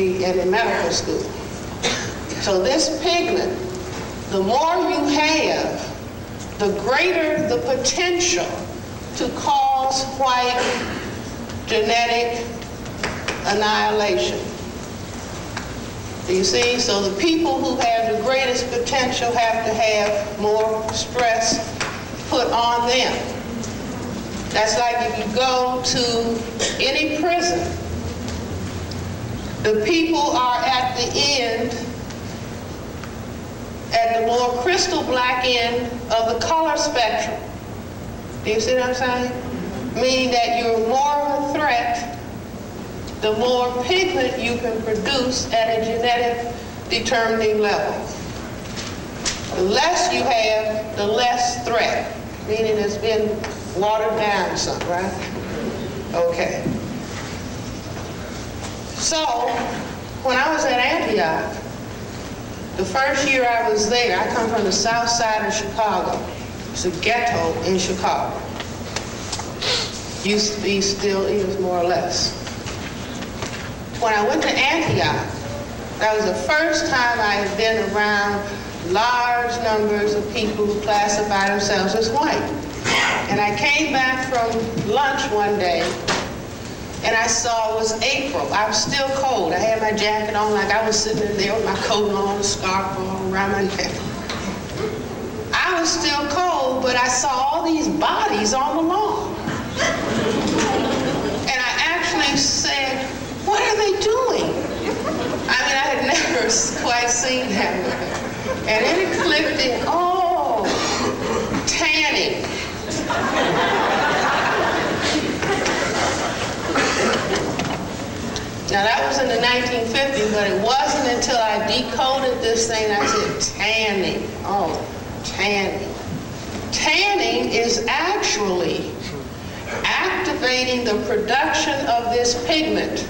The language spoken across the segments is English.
in the medical school. So this pigment, the more you have, the greater the potential to cause white genetic annihilation. Do you see? So the people who have the greatest potential have to have more stress put on them. That's like if you go to any prison, the people are at the end, at the more crystal black end of the color spectrum. Do you see what I'm saying? Meaning that you're more of a threat the more pigment you can produce at a genetic determining level. The less you have, the less threat, meaning it's been watered down some, right? Okay. So, when I was at Antioch, the first year I was there, I come from the south side of Chicago. It's a ghetto in Chicago. Used to be, still is more or less. When I went to Antioch, that was the first time I had been around large numbers of people who classify themselves as white. And I came back from lunch one day, and I saw it was April. I was still cold. I had my jacket on like I was sitting in there with my coat on, a scarf on around my neck. I was still cold, but I saw all these bodies on the lawn. And I actually said, what are they doing? I mean, I had never quite seen them. And then it clicked in, oh, tanning. Now that was in the 1950s, but it wasn't until I decoded this thing I said, tanning. Oh, tanning. Tanning is actually activating the production of this pigment.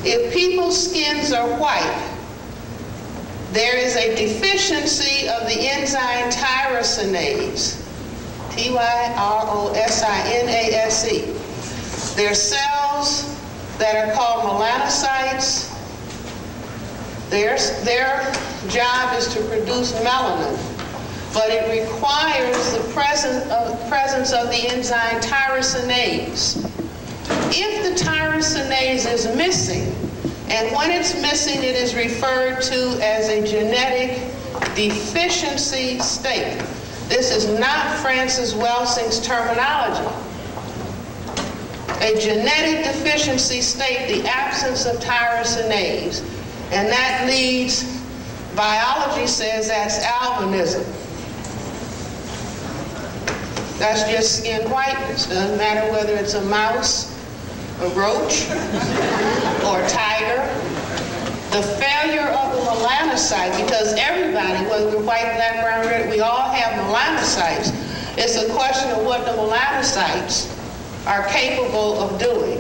If people's skins are white, there is a deficiency of the enzyme tyrosinase, Tyrosinase. There are cells that are called melanocytes. Their job is to produce melanin, but it requires the presence of the enzyme tyrosinase. If the tyrosinase is missing, and when it's missing, it is referred to as a genetic deficiency state. This is not Francis Welsing's terminology. A genetic deficiency state, the absence of tyrosinase, and that leads, biology says that's albinism. That's just skin whiteness. Doesn't matter whether it's a mouse, a roach, or a tiger. The failure of the melanocyte, because everybody, whether we're white, black, brown, red, we all have melanocytes. It's a question of what the melanocytes are capable of doing.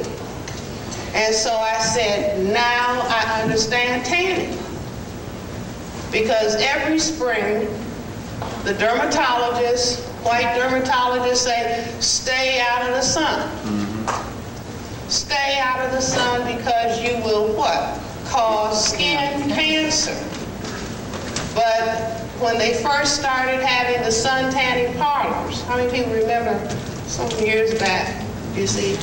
And so I said, now I understand tanning. Because every spring, the dermatologists, white dermatologists say, stay out of the sun. Stay out of the sun because you will what? Cause skin cancer. But when they first started having the sun tanning parlors, how many people remember some years back, you see,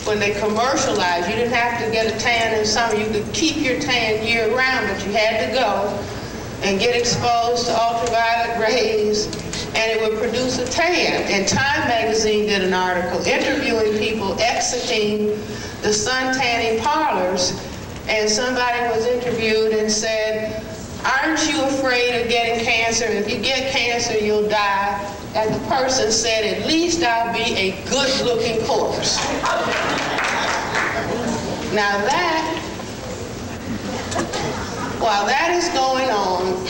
when they commercialized, you didn't have to get a tan in summer. You could keep your tan year round, but you had to go and get exposed to ultraviolet rays, and it would produce a tan. And Time magazine did an article interviewing people exiting the sun tanning parlors, and somebody was interviewed and said, aren't you afraid of getting cancer? If you get cancer, you'll die. And the person said, at least I'll be a good-looking corpse. Now that, while that is going on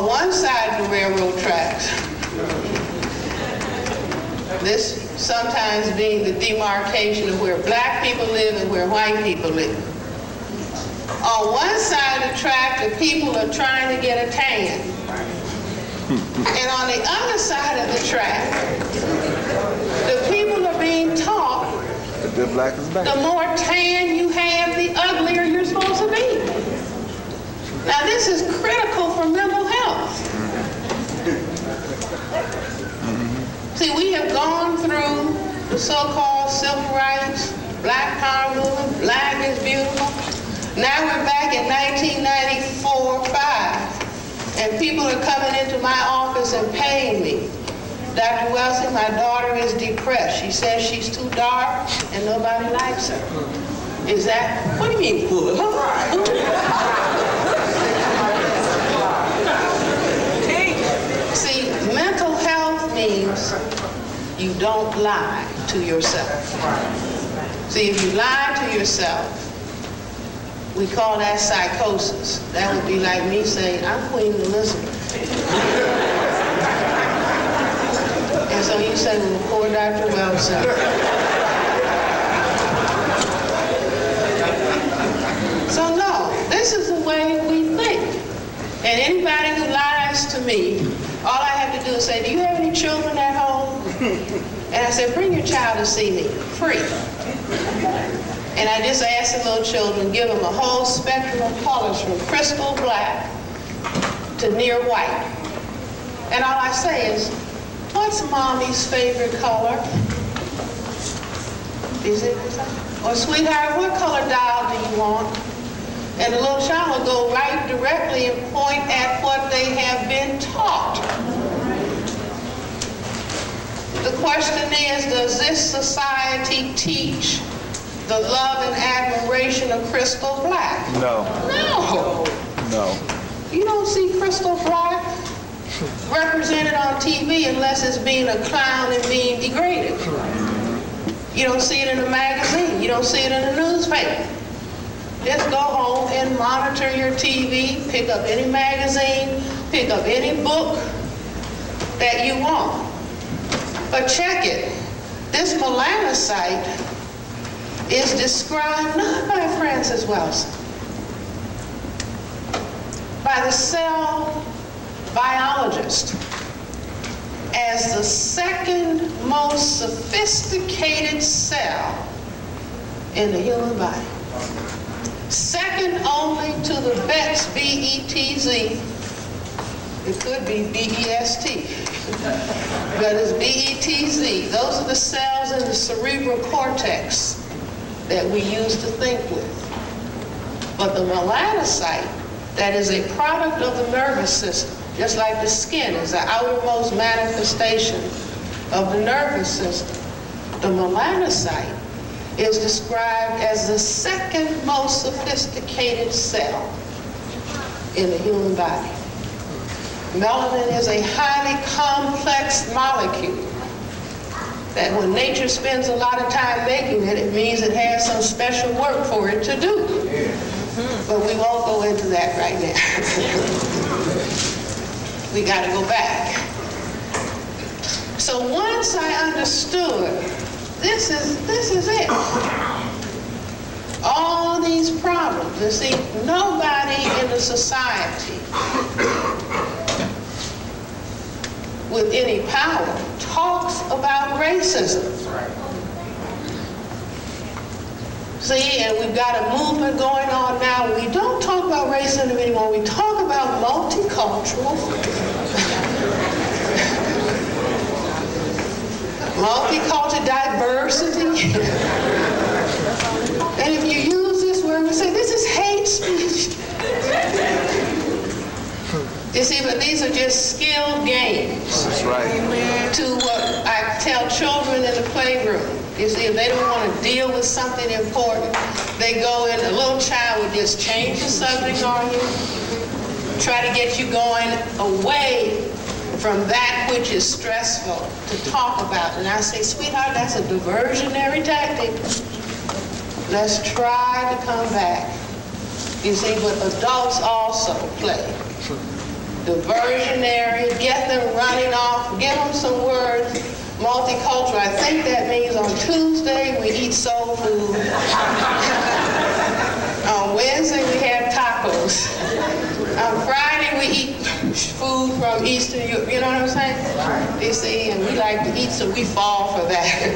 one side of the railroad tracks, this sometimes being the demarcation of where black people live and where white people live. On one side of the track, the people are trying to get a tan. And on the other side of the track, the people are being taught Good black is back. The more tan you have, the uglier you're supposed to be. Now this is critical for mental health. See, we have gone through the so-called civil rights, black power movement, black is beautiful. Now we're back in 1994-5, and people are coming into my office and paying me. Dr. Wilson, my daughter is depressed. She says she's too dark and nobody likes her. Is that, what do you mean? See, mental health means you don't lie to yourself. See, if you lie to yourself, we call that psychosis. That would be like me saying, I'm Queen Elizabeth. And so you say, well, poor Dr. Wilson. So no, this is the way we think. And anybody who lies to me, all I have to do is say, do you have any children at home? And I said, bring your child to see me, free. And I just ask the little children, give them a whole spectrum of colors from crystal black to near white. And all I say is, what's mommy's favorite color? Is it? Or sweetheart, what color doll do you want? And the little child will go right directly and point at what they have been taught. The question is, does this society teach the love and admiration of crystal black? No. No. No. You don't see crystal black represented on TV unless it's being a clown and being degraded. You don't see it in a magazine. You don't see it in a newspaper. Just go home and monitor your TV, pick up any magazine, pick up any book that you want. But check it. This melanocyte is described not by Francis Wilson, by the cell biologist as the second most sophisticated cell in the human body. Second only to the Betz, B-E-T-Z. It could be B-E-S-T, but it's B-E-T-Z. Those are the cells in the cerebral cortex that we use to think with. But the melanocyte, that is a product of the nervous system, just like the skin is the outermost manifestation of the nervous system. The melanocyte is described as the second most sophisticated cell in the human body. Melanin is a highly complex molecule that when nature spends a lot of time making it, it means it has some special work for it to do. But we won't go into that right now. We got to go back. So once I understood, this is it. All these problems. You see, nobody in the society with any power talks about racism. See, and we've got a movement going on now. We don't talk about racism anymore. We talk about multicultural, multicultural diversity. And if you use this word, we say this is hate speech. You see, but these are just skilled games. That's right. To what I tell children in the playroom. You see, if they don't want to deal with something important, they go in, a little child would just change the subject on you, try to get you going away from that which is stressful to talk about. And I say, sweetheart, that's a diversionary tactic. Let's try to come back. You see, but adults also play. Diversionary, get them running off, give them some words. Multicultural, I think that means on Tuesday we eat soul food. On Wednesday we have tacos. On Friday we eat food from Eastern Europe, you know what I'm saying? You see, and we like to eat, so we fall for that.